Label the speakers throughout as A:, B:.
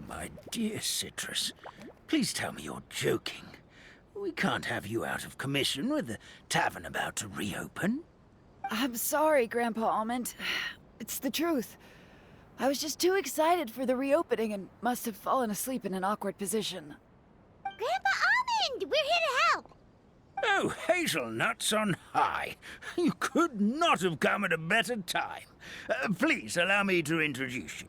A: my dear Citrus. Please tell me you're joking. We can't have you out of commission with the tavern about to reopen.
B: I'm sorry, Grandpa Almond. It's the truth. I was just too excited for the reopening and must have fallen asleep in an awkward position.
C: Grandpa Almond, we're here to help.
A: Oh, hazelnuts on high. You could not have come at a better time. Please allow me to introduce you.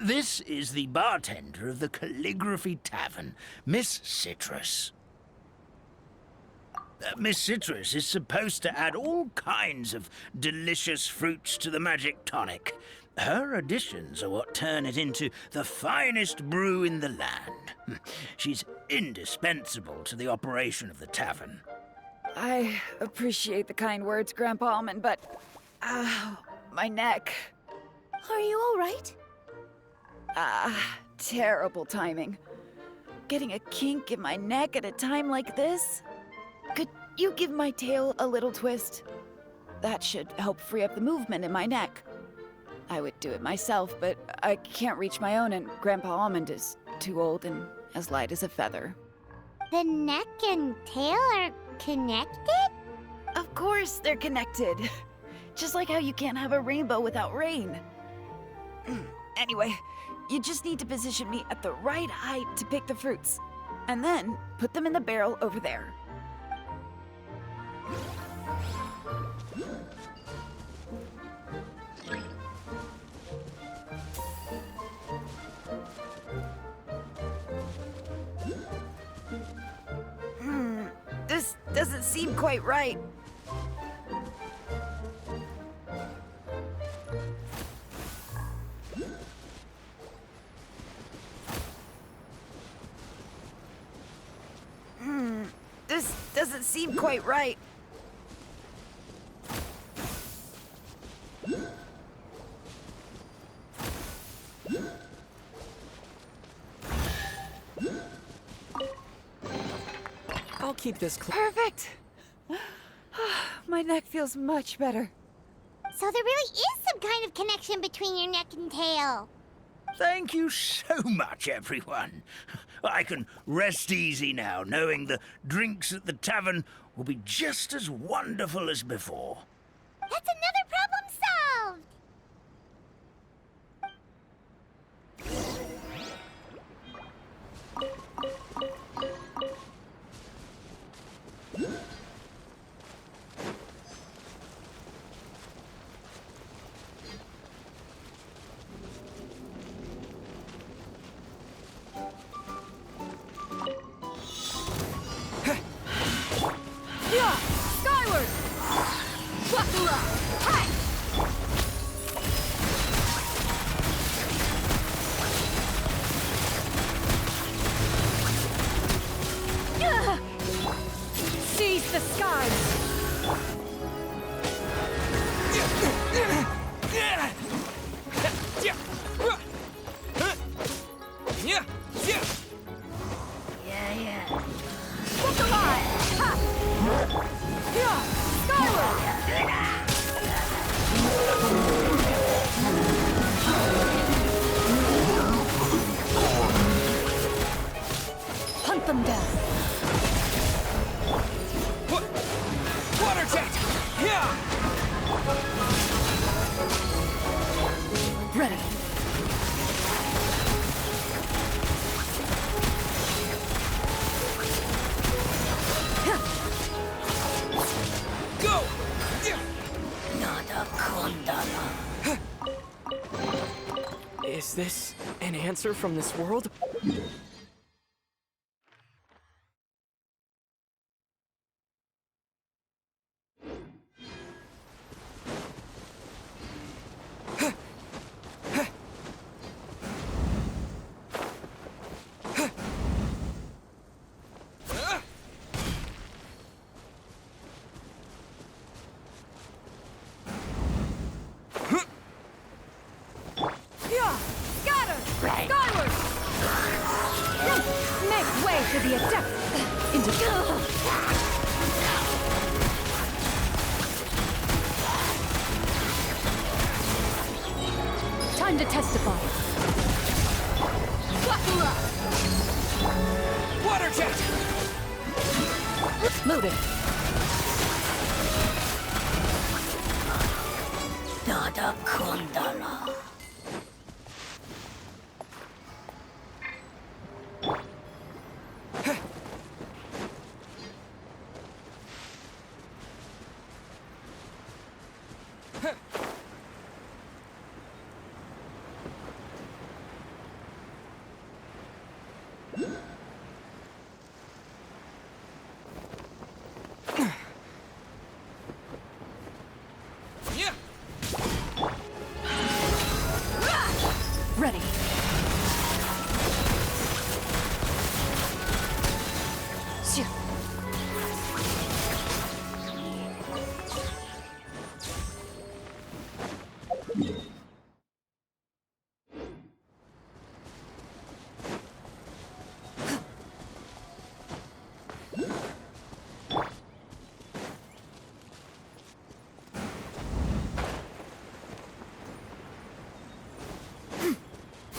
A: This is the bartender of the Calligraphy Tavern, Miss Citrus. Miss Citrus is supposed to add all kinds of delicious fruits to the magic tonic. Her additions are what turn it into the finest brew in the land. She's indispensable to the operation of the tavern.
B: I appreciate the kind words, Grandpa Almond, but... my neck.
C: Are you all right?
B: Terrible timing. Getting a kink in my neck at a time like this? Could you give my tail a little twist? That should help free up the movement in my neck. I would do it myself, but I can't reach my own, and Grandpa Almond is too old and as light as a feather.
C: The neck and tail are connected?
B: Of course they're connected. Just like how you can't have a rainbow without rain. Anyway, you just need to position me at the right height to pick the fruits. And then put them in the barrel over there. This doesn't seem quite right. This doesn't seem quite right.
D: I'll keep this
B: Perfect! My neck feels much better.
C: So there really is some kind of connection between your neck and tail.
A: Thank you so much, everyone. I can rest easy now, knowing the drinks at the tavern will be just as wonderful as before.
C: That's another problem solved!
B: Skyward! Buckle up! Hi! Seize the skies! Look alive! Ha! Hunt them down.
D: water jet! Yeah!
B: Ready.
D: Go! Is this an answer from this world?
B: To the adept into time to testify.
D: Water jet!
B: Loaded.
A: Nada Kundala.
B: Ready.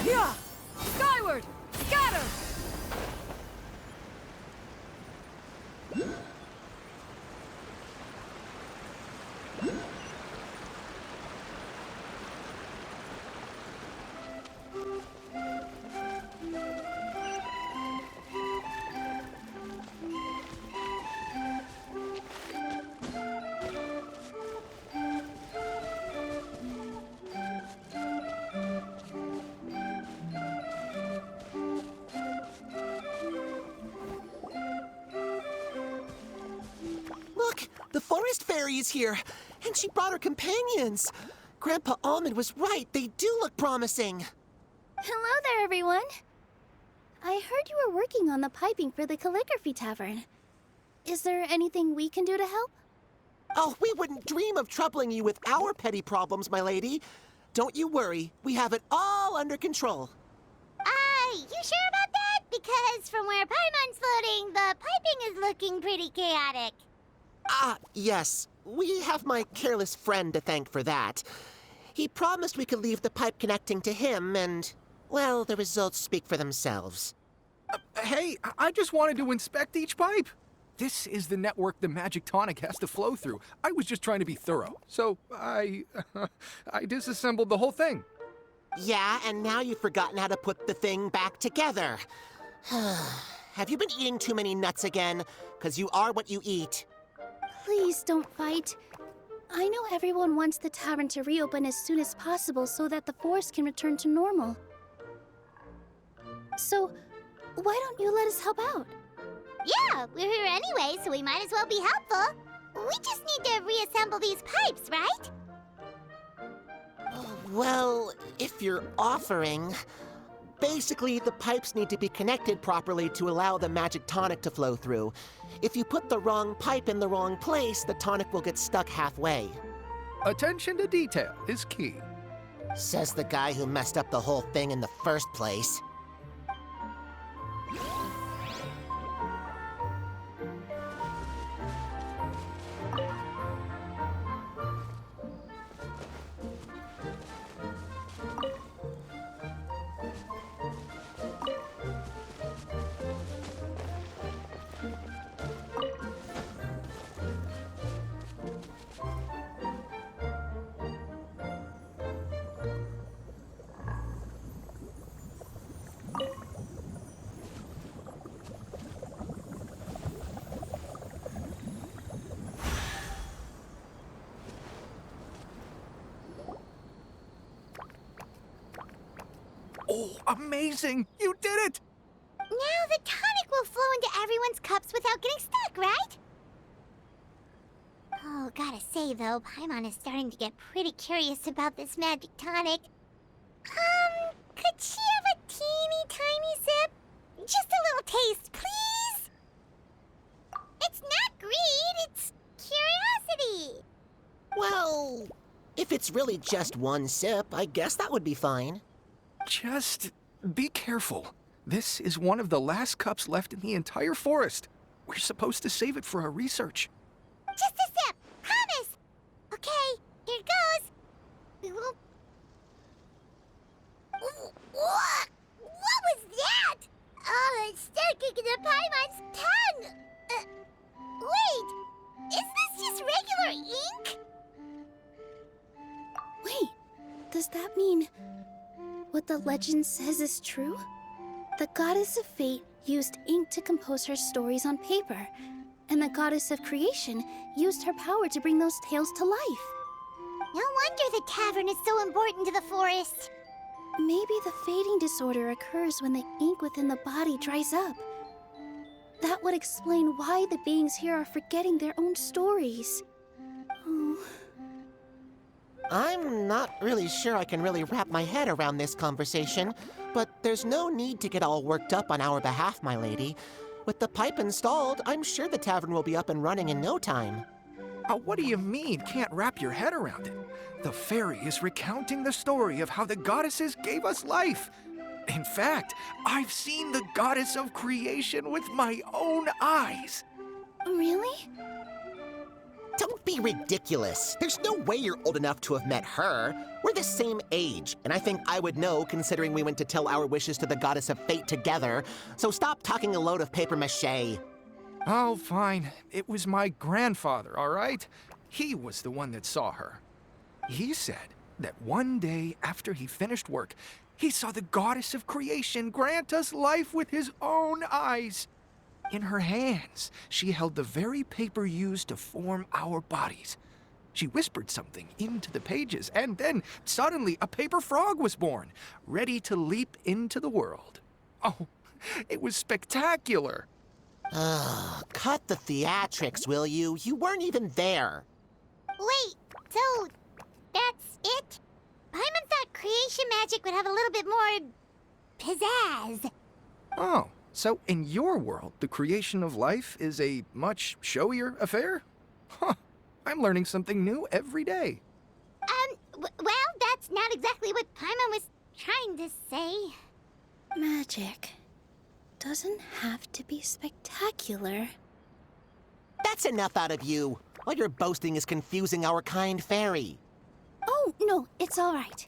B: Yeah! Skyward! Scatter!
E: Look, the forest fairy is here, and she brought her companions. Grandpa Almond was right. They do look promising.
C: Hello there, everyone. I heard you were working on the piping for the calligraphy tavern. Is there anything we can do to help?
E: Oh, we wouldn't dream of troubling you with our petty problems, my lady. Don't you worry. We have it all under control.
C: You sure about that? Because from where Paimon's floating, the piping is looking pretty chaotic.
E: Ah, yes. We have my careless friend to thank for that. He promised we could leave the pipe connecting to him, and, well, the results speak for themselves.
F: Hey, I just wanted to inspect each pipe. This is the network the magic tonic has to flow through. I was just trying to be thorough, so I disassembled the whole thing.
E: Yeah, and now you've forgotten how to put the thing back together. Have you been eating too many nuts again? 'Cause you are what you eat.
C: Please don't fight. I know everyone wants the tavern to reopen as soon as possible so that the forest can return to normal. So, why don't you let us help out? Yeah, we're here anyway, so we might as well be helpful. We just need to reassemble these pipes, right?
E: Well, if you're offering... Basically, the pipes need to be connected properly to allow the magic tonic to flow through. If you put the wrong pipe in the wrong place, the tonic will get stuck halfway.
F: Attention to detail is key.
E: Says the guy who messed up the whole thing in the first place.
F: Oh, amazing! You did it!
C: Now the tonic will flow into everyone's cups without getting stuck, right? Oh, gotta say though, Paimon is starting to get pretty curious about this magic tonic. Could she have a teeny tiny sip? Just a little taste, please? It's not greed, it's curiosity.
E: Well, if it's really just one sip, I guess that would be fine.
F: Just be careful. This is one of the last cups left in the entire forest. We're supposed to save it for our research.
C: Just a sip, promise. Okay, here goes. We won't... What was sticking to Paimon's tongue! Wait! Is this just regular ink?
G: Wait, does that mean what the legend says is true? The goddess of fate used ink to compose her stories on paper, and the goddess of creation used her power to bring those tales to life.
C: No wonder the tavern is so important to the forest.
G: Maybe the fading disorder occurs when the ink within the body dries up. That would explain why the beings here are forgetting their own stories. Oh.
E: I'm not really sure I can really wrap my head around this conversation, but there's no need to get all worked up on our behalf, my lady. With the pipe installed, I'm sure the tavern will be up and running in no time.
F: What do you mean, can't wrap your head around it? The fairy is recounting the story of how the goddesses gave us life. In fact, I've seen the goddess of creation with my own eyes.
G: Really?
E: Don't be ridiculous. There's no way you're old enough to have met her. We're the same age, and I think I would know considering we went to tell our wishes to the goddess of fate together. So stop talking a load of papier-mâché.
F: Oh, fine. It was my grandfather, all right? He was the one that saw her. He said that one day after he finished work, he saw the goddess of creation grant us life with his own eyes. In her hands, she held the very paper used to form our bodies. She whispered something into the pages, and then suddenly a paper frog was born, ready to leap into the world. Oh, it was spectacular.
E: Cut the theatrics, will you? You weren't even there.
C: Wait, so that's it? Paimon thought creation magic would have a little bit more pizzazz.
F: Oh, so in your world, the creation of life is a much showier affair? Huh, I'm learning something new every day.
C: Well, that's not exactly what Paimon was trying to say.
G: Magic doesn't have to be spectacular.
E: That's enough out of you. All your boasting is confusing our kind fairy.
G: Oh, no, it's all right.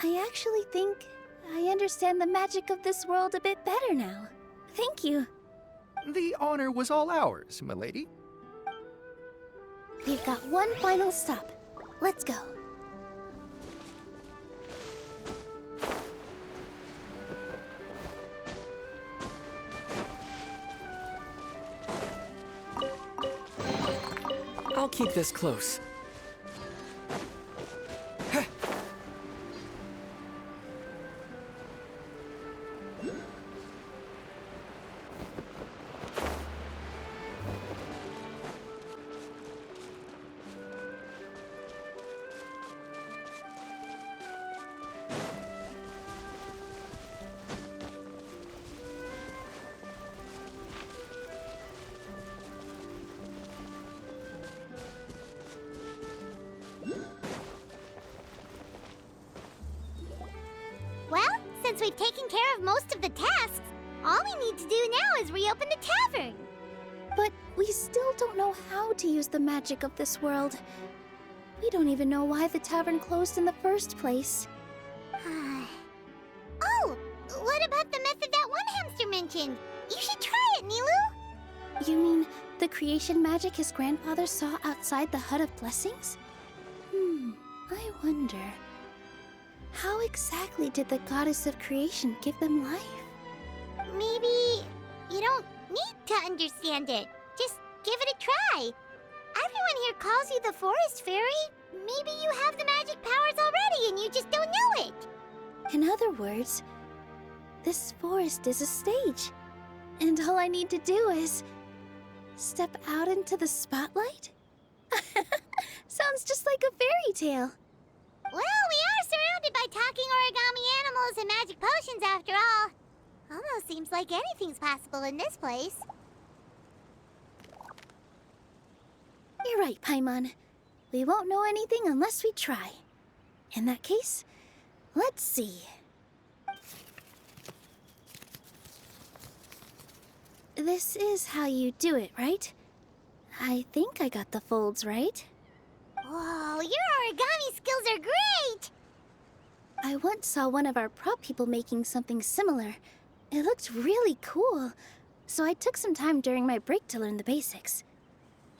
G: I actually think I understand the magic of this world a bit better now. Thank you.
F: The honor was all ours, milady.
G: We've got one final stop. Let's go.
D: I'll keep this close.
C: Well, since we've taken care of most of the tasks, all we need to do now is reopen the tavern.
G: But we still don't know how to use the magic of this world. We don't even know why the tavern closed in the first place.
C: Oh, what about the method that one hamster mentioned? You should try it, Nilu.
G: You mean the creation magic his grandfather saw outside the Hut of Blessings? I wonder. How exactly did the goddess of creation give them life?
C: Maybe you don't need to understand it. Just give it a try. Everyone here calls you the Forest Fairy. Maybe you have the magic powers already and you just don't know it.
G: In other words, this forest is a stage. And all I need to do is step out into the spotlight? Sounds just like a fairy tale.
C: Well, we are surrounded by talking origami animals and magic potions after all. Almost seems like anything's possible in this place.
G: You're right, Paimon. We won't know anything unless we try. In that case, let's see. This is how you do it, right? I think I got the folds right.
C: Whoa, your origami skills are great!
G: I once saw one of our prop people making something similar, It looked really cool, so I took some time during my break to learn the basics.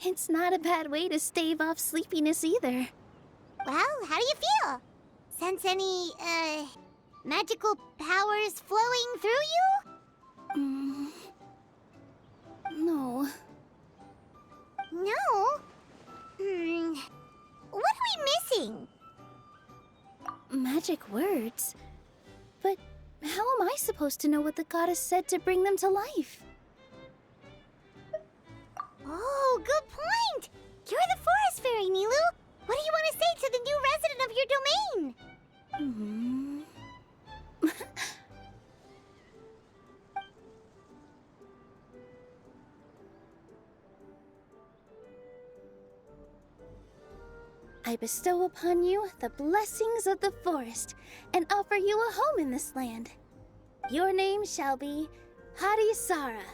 G: It's not a bad way to stave off sleepiness either.
C: Well, how do you feel? Sense any, magical powers flowing through you?
G: No.
C: No? What are we missing?
G: Magic words? But how am I supposed to know what the goddess said to bring them to life?
C: Oh, good point! You're the forest fairy, Nilu! What do you want to say to the new resident of your domain?
G: I bestow upon you the blessings of the forest and offer you a home in this land. Your name shall be Harisara.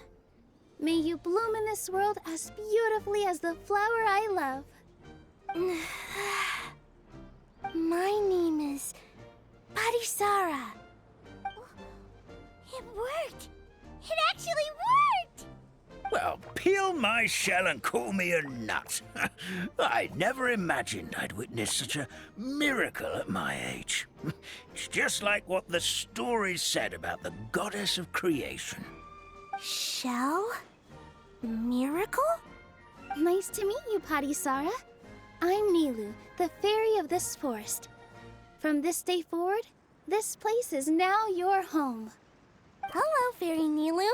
G: May you bloom in this world as beautifully as the flower I love.
C: My name is Parisara. It worked! It actually worked!
A: Well, peel my shell and call me a nut. I never imagined I'd witness such a miracle at my age. It's just like what the stories said about the goddess of creation.
C: Shell? Miracle?
G: Nice to meet you, Parisara. I'm Nilu, the fairy of this forest. From this day forward, this place is now your home.
C: Hello, Fairy Nilu.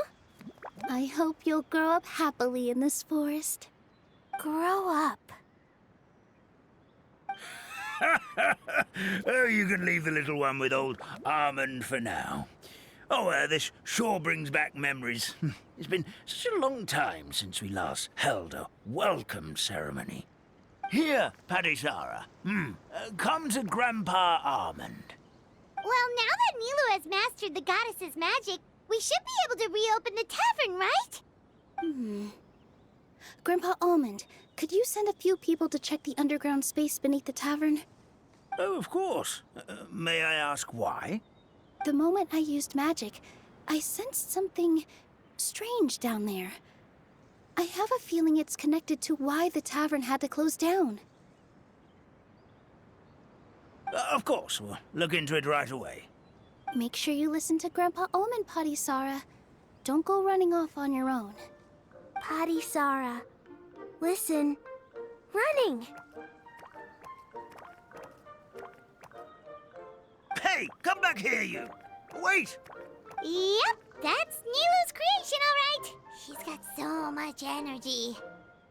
G: I hope you'll grow up happily in this forest.
C: Grow up.
A: Oh, you can leave the little one with old Almond for now. Oh, this sure brings back memories. It's been such a long time since we last held a welcome ceremony. Here, Parisara. Come to Grandpa Almond.
C: Well, now that Nilu has mastered the goddess's magic, we should be able to reopen the tavern, right?
G: Grandpa Almond, could you send a few people to check the underground space beneath the tavern?
A: Oh, of course. May I ask why?
G: The moment I used magic, I sensed something strange down there. I have a feeling it's connected to why the tavern had to close down.
A: Of course. We'll look into it right away.
G: Make sure you listen to Grandpa Almond, Parisara. Don't go running off on your own.
C: Parisara. Listen. Running.
A: Hey, come back here, you! Wait!
C: Yep, that's Nilu's creation, all right. She's got so much energy.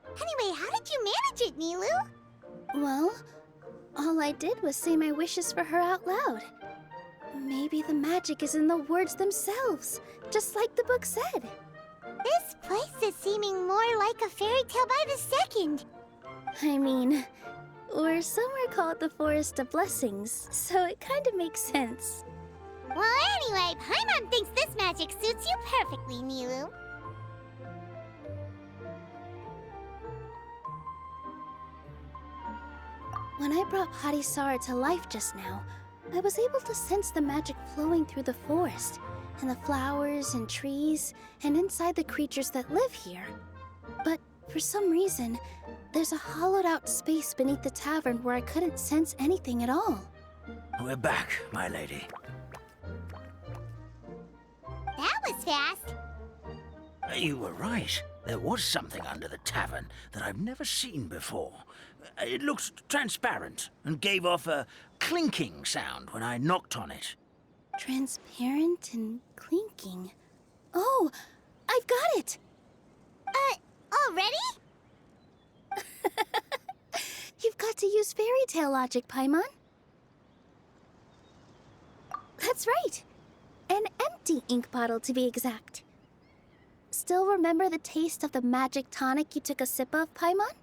C: Anyway, how did you manage it, Nilu?
G: Well, all I did was say my wishes for her out loud. Maybe the magic is in the words themselves, just like the book said.
C: This place is seeming more like a fairy tale by the second.
G: I mean, or somewhere call it the Forest of Blessings, so it kind of makes sense.
C: Well, anyway, Paimon thinks this magic suits you perfectly, Nilu.
G: When I brought Parisara to life just now, I was able to sense the magic flowing through the forest, and the flowers and trees, and inside the creatures that live here. But for some reason, there's a hollowed-out space beneath the tavern where I couldn't sense anything at all.
A: We're back, my lady.
C: That was fast.
A: You were right. There was something under the tavern that I've never seen before. It looked transparent and gave off a clinking sound when I knocked on it.
G: Transparent and clinking. Oh, I've got it!
C: Already?
G: You've got to use fairy tale logic, Paimon. That's right. An empty ink bottle, to be exact. Still remember the taste of the magic tonic you took a sip of, Paimon?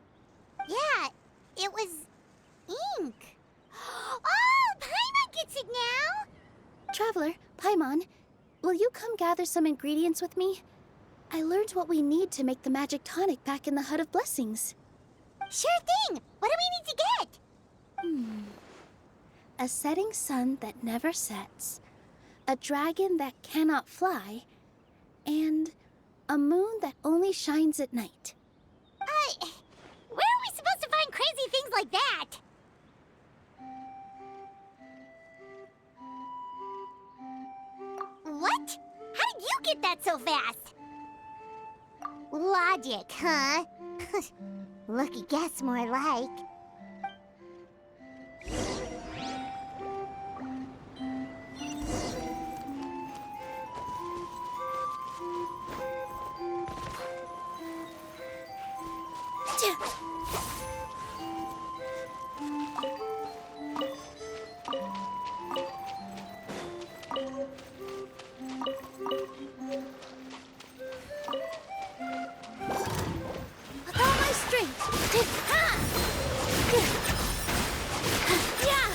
C: Yeah, it was ink. Oh, Paimon gets it now!
G: Traveler, Paimon, will you come gather some ingredients with me? I learned what we need to make the magic tonic back in the Hut of Blessings.
C: Sure thing! What do we need to get?
G: A setting sun that never sets, a dragon that cannot fly, and a moon that only shines at night.
C: Where are we supposed to find crazy things like that? What? How did you get that so fast? Logic, huh? Lucky guess, more like.
G: With all my strength. Ha! Yeah!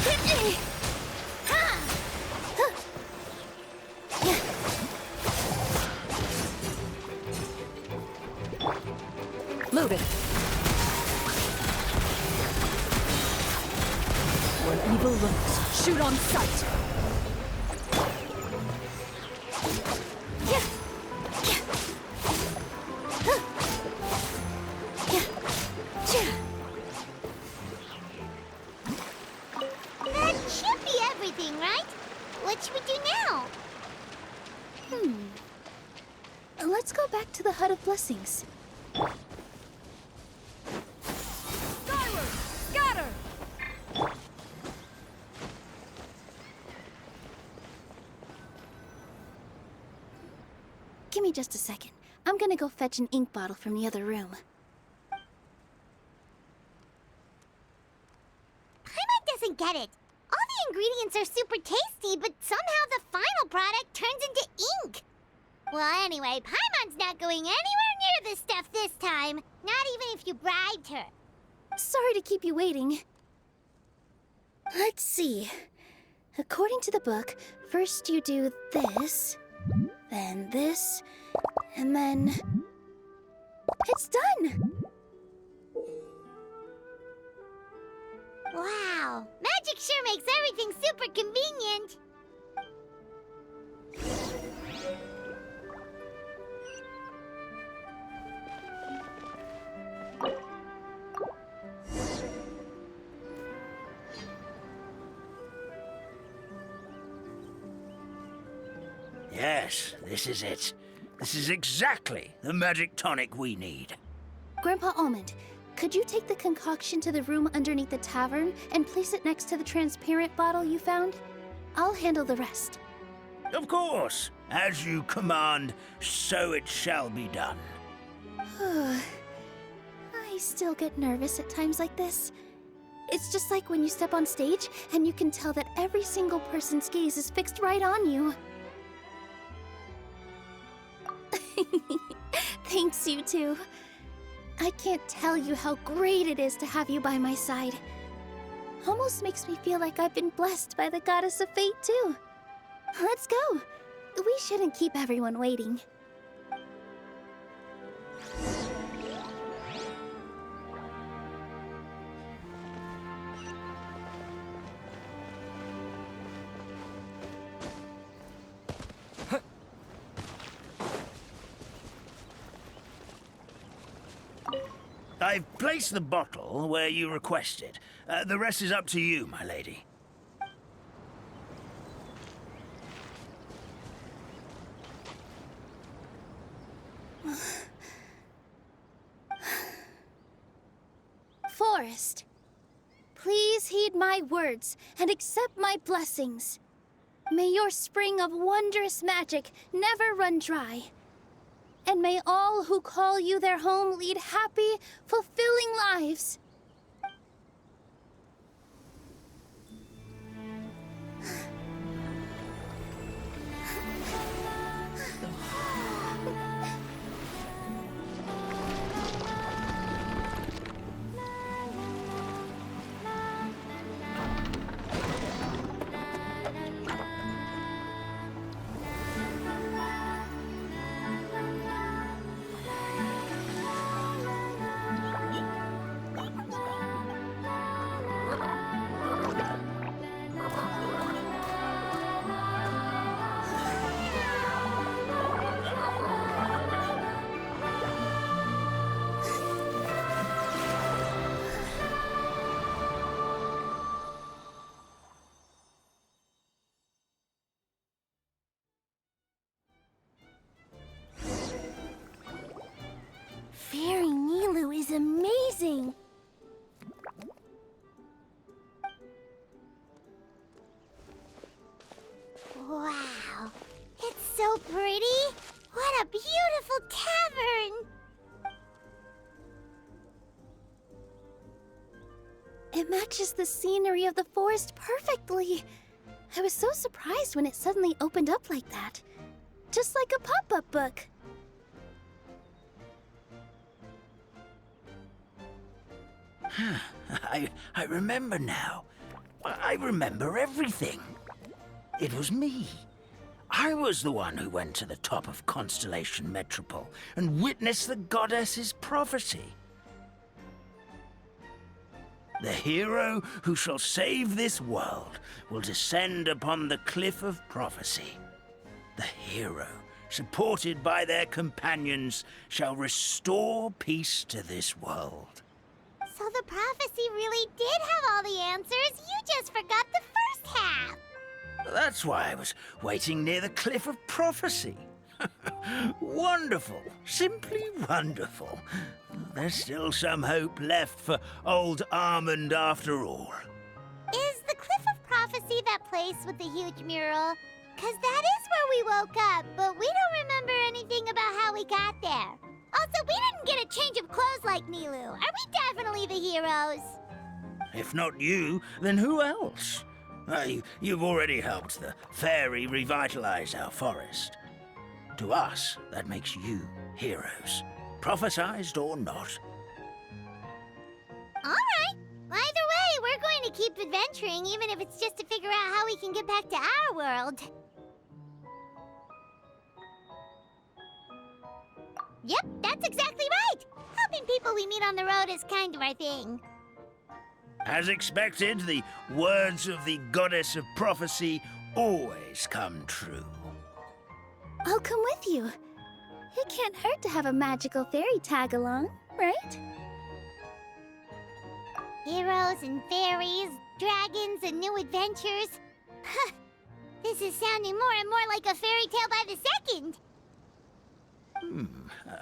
G: Hit me! Ha!
B: Move it. Where evil lurks, shoot on sight.
C: That should be everything, right? What should we do now?
G: Let's go back to the Hut of Blessings.
B: Skyward! Scatter!
G: Give me just a second. I'm gonna go fetch an ink bottle from the other room.
C: Paimon doesn't get it. All the ingredients are super tasty, but somehow the final product turns into ink. Well, anyway, Paimon's not going anywhere near this stuff this time. Not even if you bribed her.
G: Sorry to keep you waiting. Let's see. According to the book, first you do this, then this, and then... It's done!
C: Wow, magic sure makes everything super convenient.
A: Yes, this is it. This is exactly the magic tonic we need.
G: Grandpa Almond, could you take the concoction to the room underneath the tavern and place it next to the transparent bottle you found? I'll handle the rest.
A: Of course. As you command, so it shall be done.
G: I still get nervous at times like this. It's just like when you step on stage and you can tell that every single person's gaze is fixed right on you. Thanks, you two. I can't tell you how great it is to have you by my side. Almost makes me feel like I've been blessed by the goddess of fate, too. Let's go. We shouldn't keep everyone waiting.
A: I've placed the bottle where you requested. The rest is up to you, my lady.
G: Forest, please heed my words and accept my blessings. May your spring of wondrous magic never run dry. And may all who call you their home lead happy, fulfilling lives. It matches the scenery of the forest perfectly. I was so surprised when it suddenly opened up like that. Just like a pop-up book.
A: I remember now. I remember everything. It was me. I was the one who went to the top of Constellation Metropole and witnessed the goddess's prophecy. The hero who shall save this world will descend upon the cliff of prophecy. The hero, supported by their companions, shall restore peace to this world.
C: So the prophecy really did have all the answers. You just forgot the first half.
A: That's why I was waiting near the cliff of prophecy. Wonderful, simply wonderful. There's still some hope left for old Armand after all.
C: Is the Cliff of Prophecy that place with the huge mural? 'Cause that is where we woke up, but we don't remember anything about how we got there. Also, we didn't get a change of clothes like Nilu. Are we definitely the heroes?
A: If not you, then who else? You've already helped the fairy revitalize our forest. To us, that makes you heroes, prophesized or not.
C: All right. Either way, we're going to keep adventuring, even if it's just to figure out how we can get back to our world. Yep, that's exactly right. Helping people we meet on the road is kind of our thing.
A: As expected, the words of the goddess of prophecy always come true.
G: I'll come with you. It can't hurt to have a magical fairy tag along, right?
C: Heroes and fairies, dragons and new adventures. This is sounding more and more like a fairy tale by the second.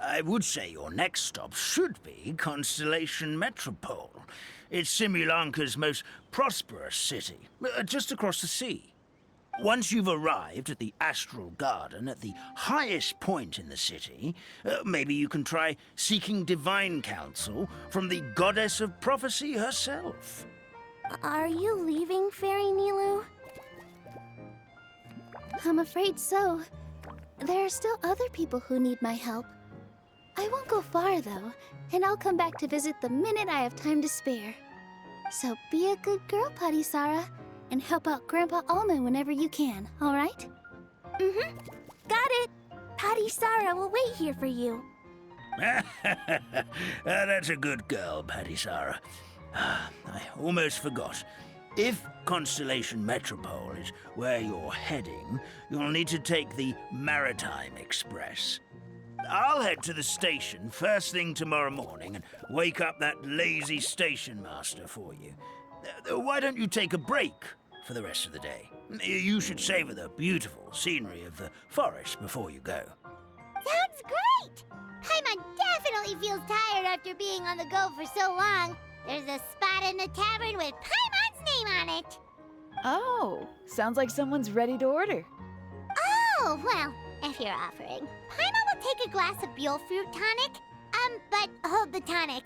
A: I would say your next stop should be Constellation Metropole. It's Simulanka's most prosperous city, just across the sea. Once you've arrived at the Astral Garden at the highest point in the city, maybe you can try seeking divine counsel from the goddess of prophecy herself.
G: Are you leaving, Fairy Nilu? I'm afraid so. There are still other people who need my help. I won't go far, though, and I'll come back to visit the minute I have time to spare. So be a good girl, Patisara, and help out Grandpa Almond whenever you can, all right? Mm-hmm. Got it. Patisara will wait here for you.
A: That's a good girl, Patisara. I almost forgot. If Constellation Metropole is where you're heading, you'll need to take the Maritime Express. I'll head to the station first thing tomorrow morning and wake up that lazy station master for you. Why don't you take a break for the rest of the day? You should savor the beautiful scenery of the forest before you go.
C: Sounds great! Paimon definitely feels tired after being on the go for so long. There's a spot in the tavern with Paimon's name on it.
B: Oh, sounds like someone's ready to order.
C: Oh, well, if you're offering. Paimon will take a glass of Buell fruit tonic. But hold the tonic.